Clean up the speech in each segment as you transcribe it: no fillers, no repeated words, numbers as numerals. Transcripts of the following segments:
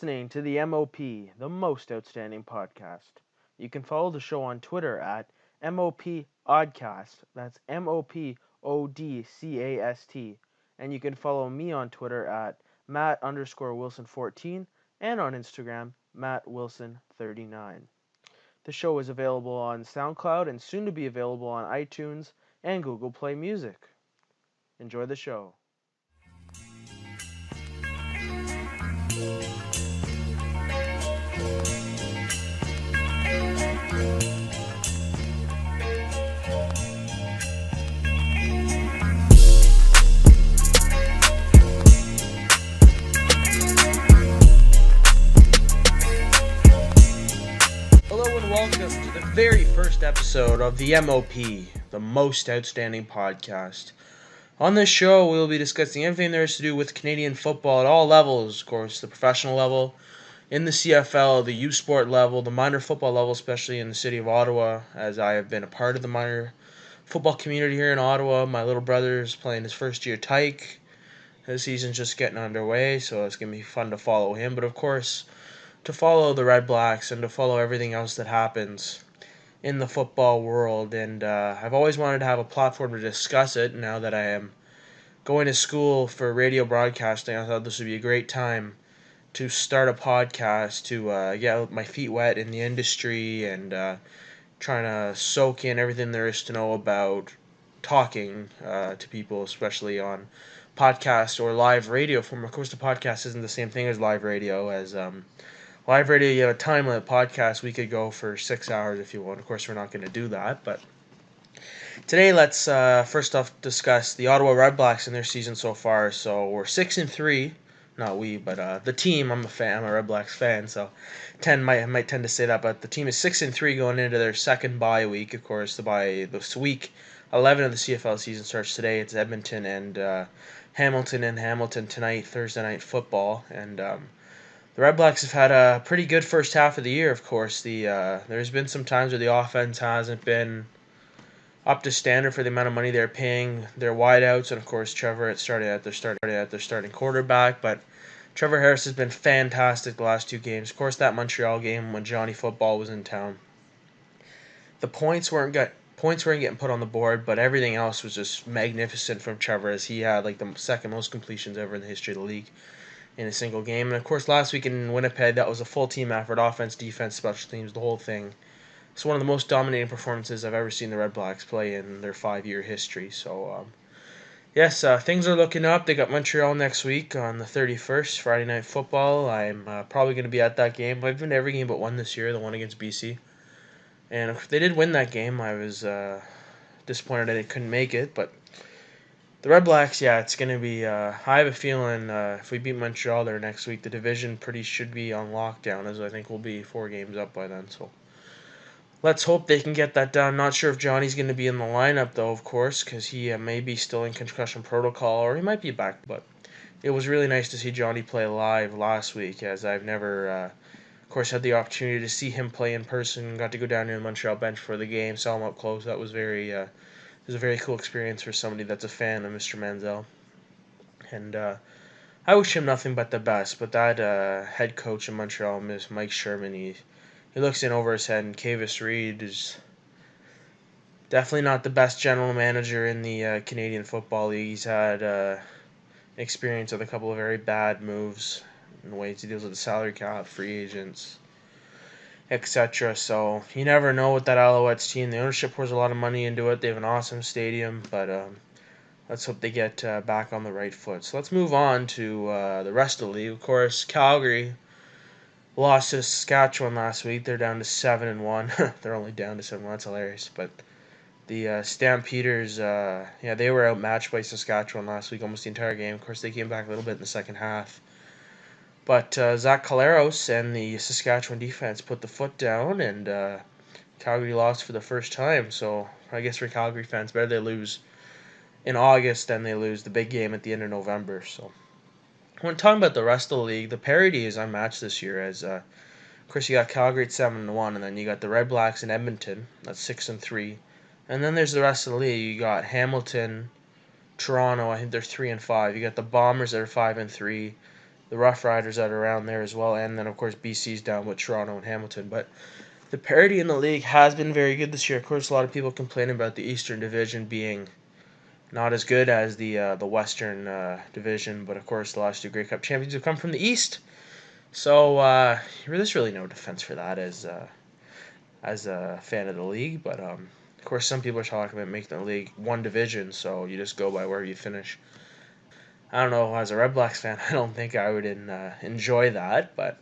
listening to the MOP, the most outstanding podcast. You can follow the show on Twitter at MOPodcast. That's MOPodcast. And you can follow me on Twitter at Matt_Wilson14 and on Instagram, MattWilson39. The show is available on SoundCloud and soon to be available on iTunes and Google Play Music. Enjoy the show. Hello and welcome to the very first episode of the MOP, the most outstanding podcast. On this show, we will be discussing everything there is to do with Canadian football at all levels, of course, the professional level, in the CFL, the youth sport level, the minor football level, especially in the city of Ottawa, as I have been a part of the minor football community here in Ottawa. My little brother is playing his first year tyke. His season's just getting underway, so it's going to be fun to follow him. But of course, to follow the Red Blacks and to follow everything else that happens in the football world. And I've always wanted to have a platform to discuss it. Now that I am going to school for radio broadcasting, I thought this would be a great time to start a podcast to get my feet wet in the industry and trying to soak in everything there is to know about talking to people, especially on podcast or live radio form. Of course, the podcast isn't the same thing as live radio, as live radio, you have a time limit. Podcast, we could go for 6 hours if you want. Of course, we're not going to do that. But today, let's first off discuss the Ottawa Red Blacks and their season so far. So we're 6-3. Not we, but the team. I'm a fan. I'm a Red Blacks fan, so I might tend to say that. But the team is 6-3 going into their second bye week. Of course, this week 11 of the CFL season starts today. It's Edmonton and Hamilton tonight, Thursday night football, and the Red Blacks have had a pretty good first half of the year, of course. There's been some times where the offense hasn't been up to standard for the amount of money they're paying their wideouts, and of course Trevor started at their starting quarterback. But Trevor Harris has been fantastic the last two games. Of course, that Montreal game when Johnny Football was in town, the points weren't getting put on the board, but everything else was just magnificent from Trevor, as he had like the second most completions ever in the history of the league in a single game. And of course, last week in Winnipeg, that was a full team effort: offense, defense, special teams, the whole thing. It's one of the most dominating performances I've ever seen the Red Blacks play in their 5-year history. So, yes, things are looking up. They got Montreal next week on the 31st, Friday Night Football. I'm probably going to be at that game. I've been to every game but one this year, the one against BC. And if they did win that game, I was disappointed that they couldn't make it. But the Red Blacks, yeah, it's going to be... I have a feeling if we beat Montreal there next week, the division should be on lockdown, as I think we'll be 4 games up by then. So let's hope they can get that done. Not sure if Johnny's going to be in the lineup, though, of course, because he may be still in concussion protocol, or he might be back. But it was really nice to see Johnny play live last week, as I've never, of course, had the opportunity to see him play in person. Got to go down to the Montreal bench for the game, saw him up close. That was it was a very cool experience for somebody that's a fan of Mr. Manziel. And I wish him nothing but the best. But that head coach in Montreal, Mike Sherman, he looks in over his head, and Kavis Reed is definitely not the best general manager in the Canadian Football League. He's had experience with a couple of very bad moves in the ways he deals with the salary cap, free agents, etc. So you never know with that Alouettes team. The ownership pours a lot of money into it. They have an awesome stadium, but let's hope they get back on the right foot. So let's move on to the rest of the league. Of course, Calgary lost to Saskatchewan last week. They're down to 7-1. They're only down to 7-1. That's hilarious. But the Stampeders, they were outmatched by Saskatchewan last week almost the entire game. Of course, they came back a little bit in the second half. But Zach Collaros and the Saskatchewan defense put the foot down, and Calgary lost for the first time. So I guess for Calgary fans, better they lose in August than they lose the big game at the end of November. So when talking about the rest of the league, the parity is unmatched this year. As of course, you got Calgary at 7-1, and then you got the Red Blacks in Edmonton. That's 6-3, and then there's the rest of the league. You got Hamilton, Toronto. I think they're 3-5. You got the Bombers that are 5-3. the Rough Riders that are around there as well, and then of course BC's down with Toronto and Hamilton. But the parity in the league has been very good this year. Of course, a lot of people complain about the Eastern Division being not as good as the Western Division, but of course the last two Grey Cup champions have come from the East. So there's really no defense for that as a fan of the league. But of course, some people are talking about making the league one division, so you just go by where you finish. I don't know. As a Red Blacks fan, I don't think I would enjoy that, but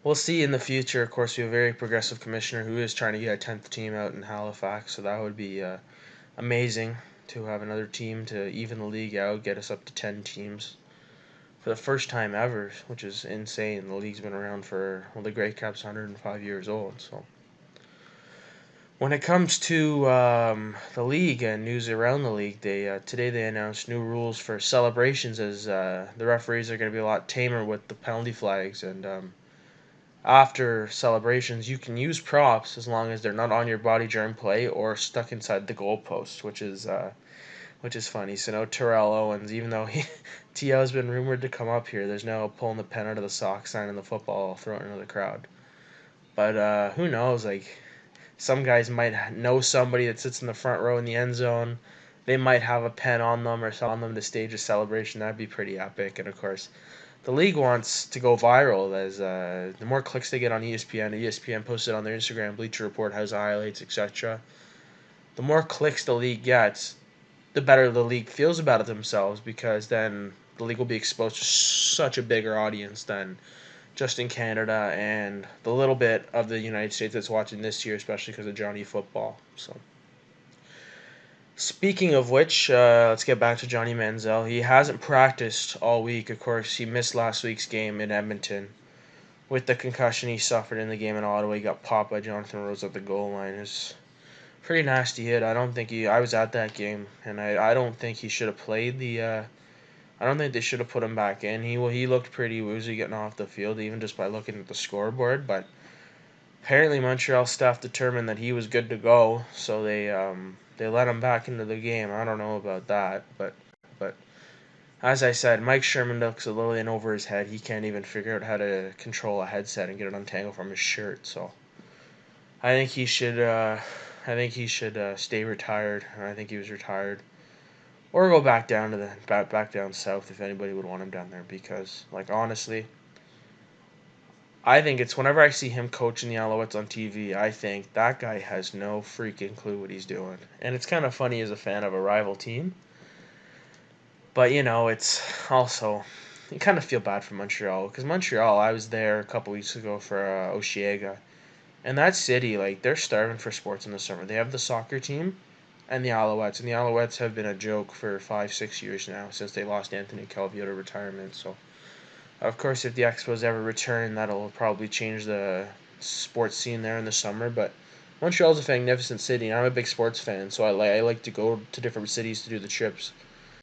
we'll see in the future. Of course, we have a very progressive commissioner who is trying to get a 10th team out in Halifax, so that would be amazing to have another team to even the league out, get us up to 10 teams for the first time ever, which is insane. The league's been around for, well, the Grey Cup's 105 years old, so. When it comes to the league and news around the league, today they announced new rules for celebrations as the referees are going to be a lot tamer with the penalty flags, and after celebrations you can use props as long as they're not on your body during play or stuck inside the goalpost, which is funny. So no Terrell Owens, even though T.O. has been rumored to come up here, there's no pulling the pen out of the sock, signing the football, throwing it into the crowd. But who knows? Like, some guys might know somebody that sits in the front row in the end zone. They might have a pen on them or something on them to stage a celebration. That'd be pretty epic. And of course, the league wants to go viral as the more clicks they get on ESPN posted on their Instagram, Bleacher Report has highlights, etc. The more clicks the league gets, the better the league feels about it themselves, because then the league will be exposed to such a bigger audience than just in Canada and the little bit of the United States that's watching this year, especially because of Johnny Football. So, speaking of which, let's get back to Johnny Manziel. He hasn't practiced all week. Of course, he missed last week's game in Edmonton with the concussion he suffered in the game in Ottawa. He got popped by Jonathan Rose at the goal line. It's a pretty nasty hit. I don't think he. I was at that game, and I don't think he should have played the. I don't think they should have put him back in. He looked pretty woozy getting off the field, even just by looking at the scoreboard. But apparently Montreal staff determined that he was good to go, so they let him back into the game. I don't know about that, but as I said, Mike Sherman looks a little in over his head. He can't even figure out how to control a headset and get it untangled from his shirt. So I think he should. I think he should stay retired. I think he was retired, or go back down to the back down south if anybody would want him down there. Because, like, honestly, I think it's whenever I see him coaching the Alouettes on TV, I think that guy has no freaking clue what he's doing. And it's kind of funny as a fan of a rival team. But, it's also, you kind of feel bad for Montreal. Because Montreal, I was there a couple weeks ago for Oshiega. And that city, like, they're starving for sports in the summer. They have the soccer team and the Alouettes. And the Alouettes have been a joke for 5-6 years now since they lost Anthony Calvillo to retirement. So, of course, if the Expos ever return, that'll probably change the sports scene there in the summer. But Montreal's a magnificent city, and I'm a big sports fan, so I like to go to different cities to do the trips.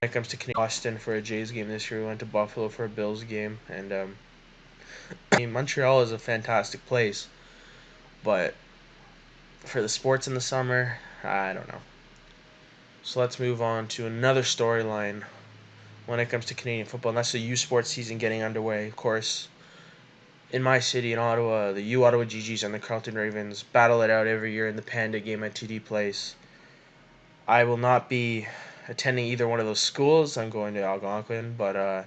When it comes to Boston for a Jays game this year, we went to Buffalo for a Bills game, and Montreal is a fantastic place. But for the sports in the summer, I don't know. So let's move on to another storyline when it comes to Canadian football, and that's the U Sports season getting underway. Of course, in my city, in Ottawa, the U Ottawa GGs and the Carleton Ravens battle it out every year in the Panda game at TD Place. I will not be attending either one of those schools. I'm going to Algonquin, but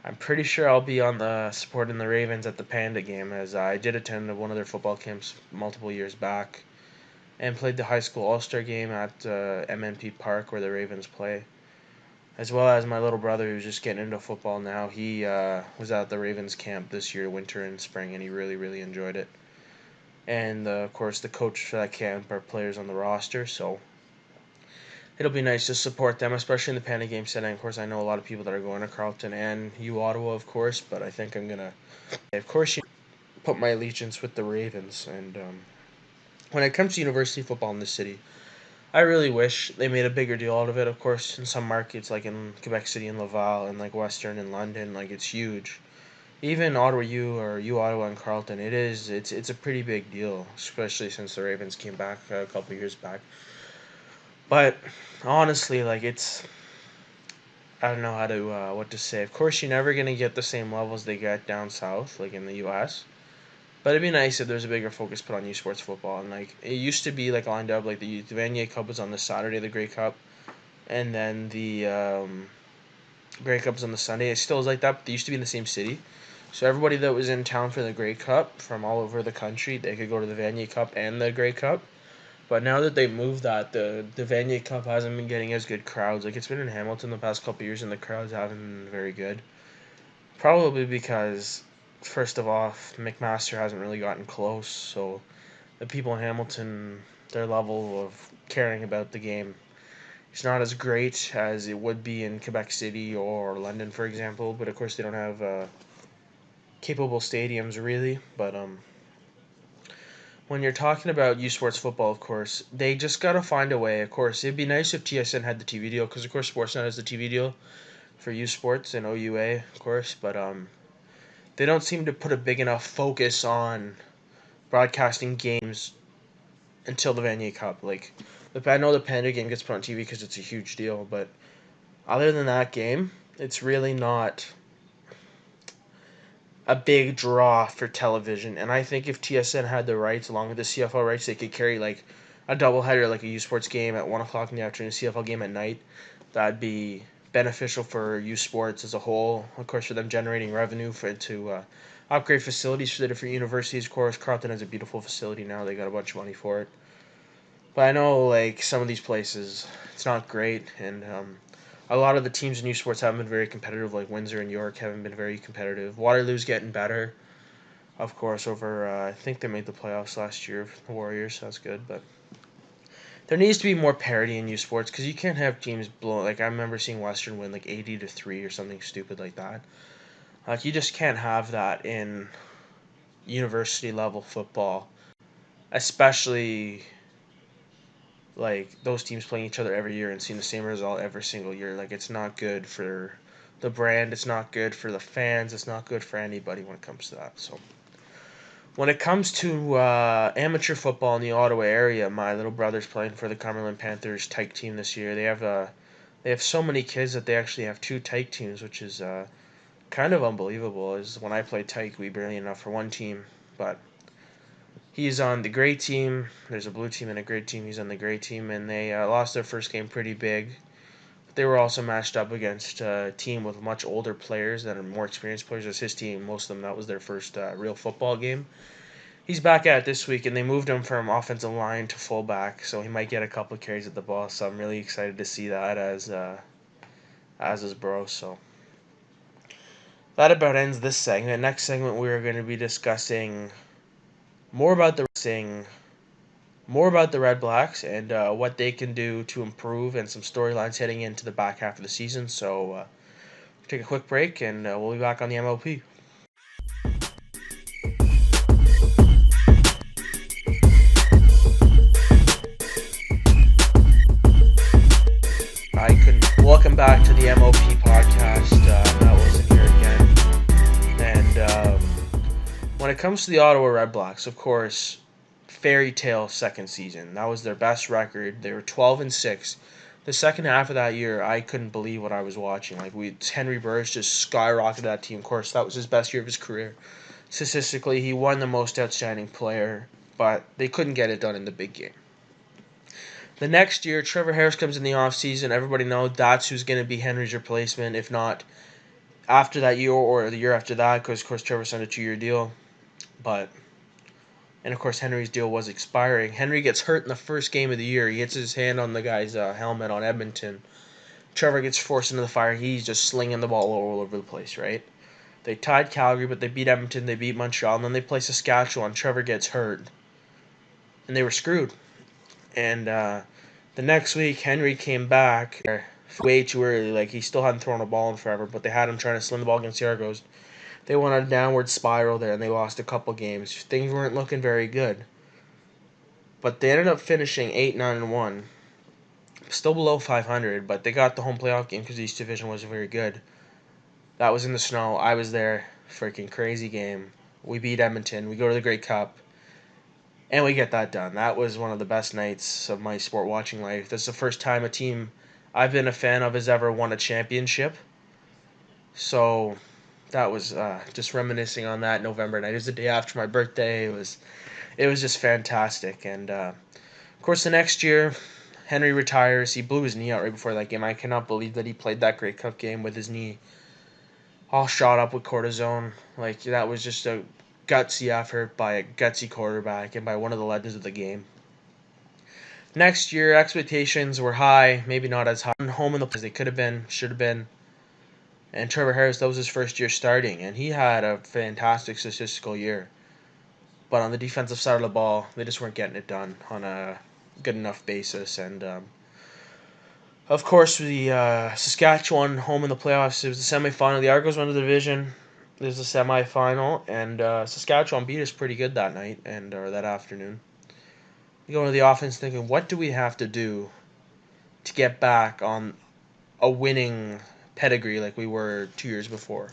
I'm pretty sure I'll be on the supporting the Ravens at the Panda game, as I did attend one of their football camps multiple years back and played the high school all-star game at MNP Park where the Ravens play. As well as my little brother, who's just getting into football now. He was at the Ravens camp this year, winter and spring, and he really, really enjoyed it. And, of course, the coach for that camp are players on the roster, so it'll be nice to support them, especially in the Panda game setting. Of course, I know a lot of people that are going to Carleton and U Ottawa, of course, but I think I'm going to, of course, put my allegiance with the Ravens. And when it comes to university football in this city, I really wish they made a bigger deal out of it. Of course, in some markets, like in Quebec City and Laval and like Western and London, like it's huge. Even Ottawa U or U Ottawa and Carleton, it's a pretty big deal, especially since the Ravens came back a couple years back. But honestly, like I don't know how to what to say. Of course, you're never gonna get the same levels they get down south, like in the U.S. But it'd be nice if there's a bigger focus put on U Sports football. And like it used to be like lined up like the Vanier Cup was on the Saturday, the Grey Cup, and then the Grey Cup was on the Sunday. It still is like that, but they used to be in the same city. So everybody that was in town for the Grey Cup from all over the country, they could go to the Vanier Cup and the Grey Cup. But now that they moved that, the Vanier Cup hasn't been getting as good crowds. Like it's been in Hamilton the past couple years, and the crowds haven't been very good. Probably because, first of all, McMaster hasn't really gotten close. So the people in Hamilton, their level of caring about the game, is not as great as it would be in Quebec City or London, for example. But of course, they don't have capable stadiums really. But when you're talking about U Sports football, of course, they just gotta find a way. Of course, it'd be nice if TSN had the TV deal, because of course Sportsnet has the TV deal for U Sports and OUA, of course. But they don't seem to put a big enough focus on broadcasting games until the Vanier Cup. Like, I know the Panda game gets put on TV because it's a huge deal, but other than that game, it's really not a big draw for television. And I think if TSN had the rights along with the CFL rights, they could carry like a doubleheader, like a U Sports game at 1 o'clock in the afternoon, CFL game at night. That'd be beneficial for U Sports as a whole. Of course, for them generating revenue for to upgrade facilities for the different universities. Of course, Carleton has a beautiful facility now. They got a bunch of money for it. But I know like some of these places, it's not great, and a lot of the teams in U Sports haven't been very competitive. Like Windsor and York haven't been very competitive. Waterloo's getting better, of course. Over I think they made the playoffs last year. The Warriors, so that's good. But there needs to be more parity in U Sports because you can't have teams blow. Like I remember seeing Western win like 80-3 or something stupid like that. Like you just can't have that in university level football, especially like those teams playing each other every year and seeing the same result every single year. Like it's not good for the brand. It's not good for the fans. It's not good for anybody when it comes to that. So when it comes to amateur football in the Ottawa area, my little brother's playing for the Cumberland Panthers tyke team this year. They have so many kids that they actually have two tyke teams, which is kind of unbelievable. Is when I played tyke, we barely enough for one team, but he's on the gray team. There's a blue team and a gray team. He's on the gray team, and they lost their first game pretty big. They were also matched up against a team with much older players that are more experienced players. As his team, most of them, that was their first real football game. He's back at it this week, and they moved him from offensive line to fullback, so he might get a couple of carries at the ball. So I'm really excited to see that as his bro. So that about ends this segment. Next segment, we are going to be discussing more about the Red Blacks and what they can do to improve and some storylines heading into the back half of the season. So take a quick break and we'll be back on the MOP. I couldn't. Welcome back to the MOP podcast. Matt Wilson here again. And when it comes to the Ottawa Red Blacks, of course, fairy tale second season. That was their best record. They were 12-6. The second half of that year, I couldn't believe what I was watching. Like Henry Burris just skyrocketed that team. Of course, that was his best year of his career. Statistically, he won the most outstanding player, but they couldn't get it done in the big game. The next year, Trevor Harris comes in the offseason. Everybody knows that's who's going to be Henry's replacement, if not after that year or the year after that, because, of course, Trevor signed a 2-year deal. And, of course, Henry's deal was expiring. Henry gets hurt in the first game of the year. He hits his hand on the guy's helmet on Edmonton. Trevor gets forced into the fire. He's just slinging the ball all over the place, right? They tied Calgary, but they beat Edmonton. They beat Montreal. And then they play Saskatchewan. Trevor gets hurt. And they were screwed. And the next week, Henry came back way too early. Like, he still hadn't thrown a ball in forever, but they had him trying to sling the ball against the Argos. They went on a downward spiral there, and they lost a couple games. Things weren't looking very good. But they ended up finishing 8-9-1. Still below 500, but they got the home playoff game because the East Division wasn't very good. That was in the snow. I was there. Freaking crazy game. We beat Edmonton. We go to the Grey Cup. And we get that done. That was one of the best nights of my sport watching life. That's the first time a team I've been a fan of has ever won a championship. So that was just reminiscing on that November night. It was the day after my birthday. It was just fantastic. And of course, the next year, Henry retires. He blew his knee out right before that game. I cannot believe that he played that Grey Cup game with his knee all shot up with cortisone. Like, that was just a gutsy effort by a gutsy quarterback and by one of the legends of the game. Next year, expectations were high, maybe not as high. Home in the as they could have been, should have been. And Trevor Harris, that was his first year starting, and he had a fantastic statistical year. But on the defensive side of the ball, they just weren't getting it done on a good enough basis. And of course, the Saskatchewan home in the playoffs, it was the semifinal. The Argos won the division. There's the semifinal, and Saskatchewan beat us pretty good that night or that afternoon. You go into the offense thinking, what do we have to do to get back on a winning pedigree like we were 2 years before?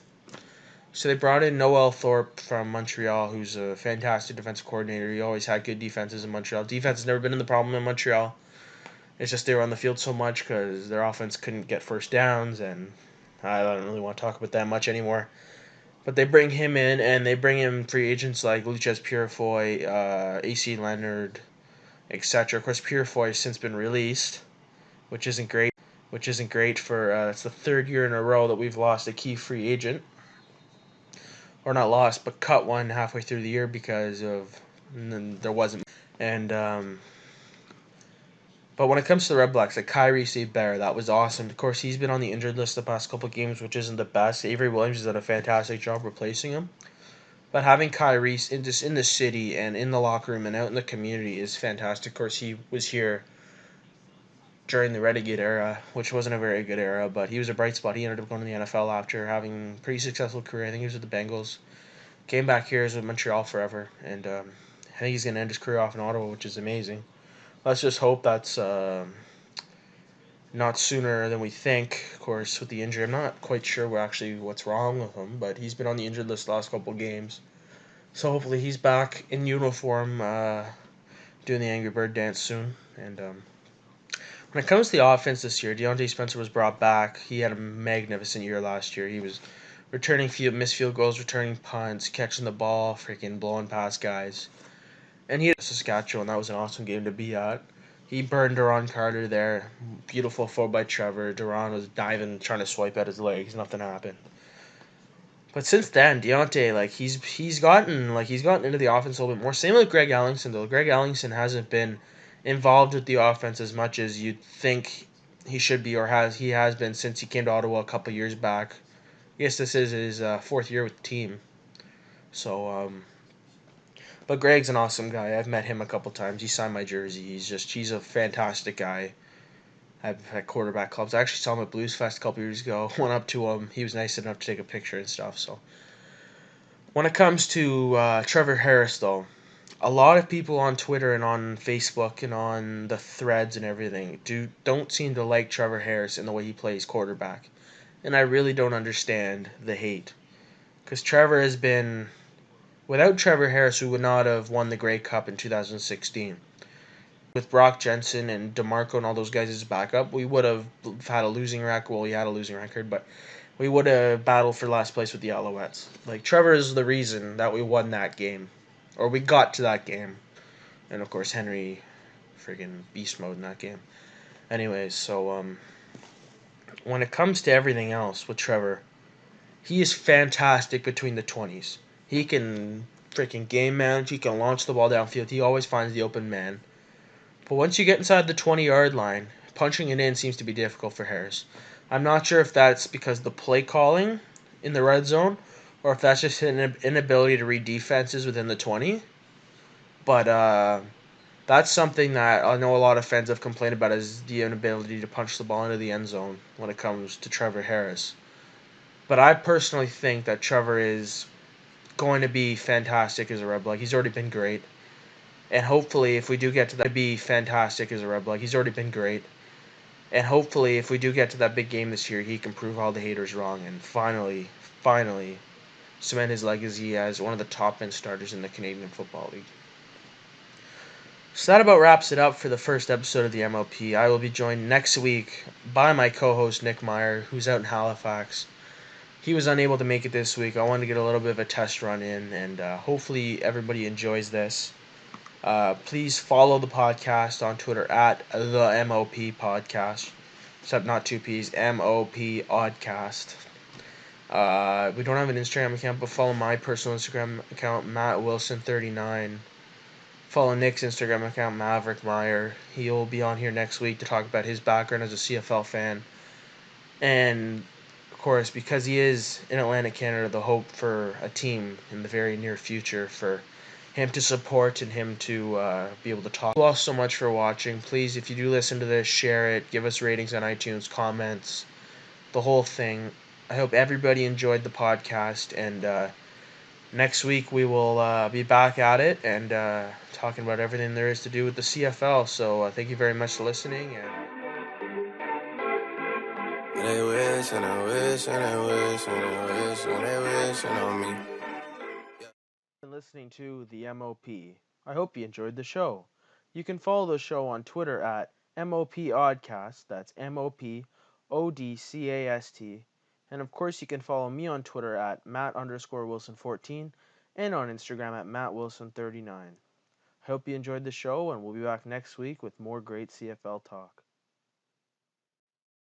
So they brought in Noel Thorpe from Montreal, who's a fantastic defensive coordinator. He always had good defenses in Montreal. Defense has never been in the problem in Montreal. It's just they were on the field so much because their offense couldn't get first downs, and I don't really want to talk about that much anymore. But they bring him in, and they bring in free agents like Lucas Purifoy, AC Leonard, etc. Of course, Purifoy has since been released, which isn't great. Which isn't great for it's the third year in a row that we've lost a key free agent, or not lost, but cut one halfway through the year because of there wasn't. And but when it comes to the Red Blacks, like Kyrie Steve Bear, that was awesome. Of course, he's been on the injured list the past couple of games, which isn't the best. Avery Williams has done a fantastic job replacing him. But having Kyrie in the city and in the locker room and out in the community is fantastic. Of course, he was here during the Renegade era, which wasn't a very good era, but he was a bright spot. He ended up going to the NFL after having a pretty successful career. I think he was with the Bengals. Came back here, is with Montreal forever, and I think he's going to end his career off in Ottawa, which is amazing. Let's just hope that's not sooner than we think. Of course, with the injury, I'm not quite sure what's wrong with him, but he's been on the injured list the last couple of games. So hopefully he's back in uniform, doing the Angry Bird dance soon. And when it comes to the offense this year, Deontay Spencer was brought back. He had a magnificent year last year. He was returning missed field goals, returning punts, catching the ball, freaking blowing past guys. And he had Saskatchewan. That was an awesome game to be at. He burned Duron Carter there. Beautiful throw by Trevor. Duron was diving, trying to swipe at his legs. Nothing happened. But since then, Deontay, he's gotten into the offense a little bit more. Same with Greg Ellingson though. Greg Ellingson hasn't been involved with the offense as much as you'd think he should be, or has been since he came to Ottawa a couple years back. I guess this is his fourth year with the team. So, but Greg's an awesome guy. I've met him a couple times. He signed my jersey. He's a fantastic guy. I've had quarterback clubs. I actually saw him at Blues Fest a couple years ago. Went up to him. He was nice enough to take a picture and stuff. So when it comes to Trevor Harris, though, a lot of people on Twitter and on Facebook and on the threads and everything don't seem to like Trevor Harris and the way he plays quarterback, and I really don't understand the hate, because Trevor has been. Without Trevor Harris, we would not have won the Grey Cup in 2016. With Brock Jensen and DeMarco and all those guys as backup, we would have had a losing record. Well, we had a losing record, but we would have battled for last place with the Alouettes. Like, Trevor is the reason that we won that game, or we got to that game. And, of course, Henry friggin' beast mode in that game. Anyways, so when it comes to everything else with Trevor, he is fantastic between the 20s. He can freaking game manage. He can launch the ball downfield. He always finds the open man. But once you get inside the 20-yard line, punching it in seems to be difficult for Harris. I'm not sure if that's because of the play calling in the red zone, or if that's just an inability to read defenses within the 20. But that's something that I know a lot of fans have complained about, is the inability to punch the ball into the end zone when it comes to Trevor Harris. But I personally think that Trevor is going to be fantastic as a Red Black. He's already been great. And hopefully, if we do get to that, be fantastic as a Red Black. He's already been great. And hopefully, if we do get to that big game this year, he can prove all the haters wrong and finally cement his legacy as one of the top end starters in the Canadian Football League. So that about wraps it up for the first episode of the MOP. I will be joined next week by my co-host Nick Meyer, who's out in Halifax. He was unable to make it this week. I wanted to get a little bit of a test run in, and hopefully everybody enjoys this. Please follow the podcast on Twitter at the MOP Podcast, except not two P's, MOPodcast. We don't have an Instagram account, but follow my personal Instagram account, Matt Wilson39. Follow Nick's Instagram account, Maverick Meyer. He'll be on here next week to talk about his background as a CFL fan. And, of course, because he is in Atlantic Canada, the hope for a team in the very near future for him to support and him to be able to talk. Thank you all so much for watching. Please, if you do listen to this, share it. Give us ratings on iTunes, comments, the whole thing. I hope everybody enjoyed the podcast, and next week we will be back at it and talking about everything there is to do with the CFL. So thank you very much for listening. And they wish and they wish and they wish and they wish and they wish on me. Listening to the MOP. I hope you enjoyed the show. You can follow the show on Twitter at MOPodcast. That's MOPodcast. And of course, you can follow me on Twitter at Matt_Wilson14 and on Instagram at MattWilson39. I hope you enjoyed the show, and we'll be back next week with more great CFL talk.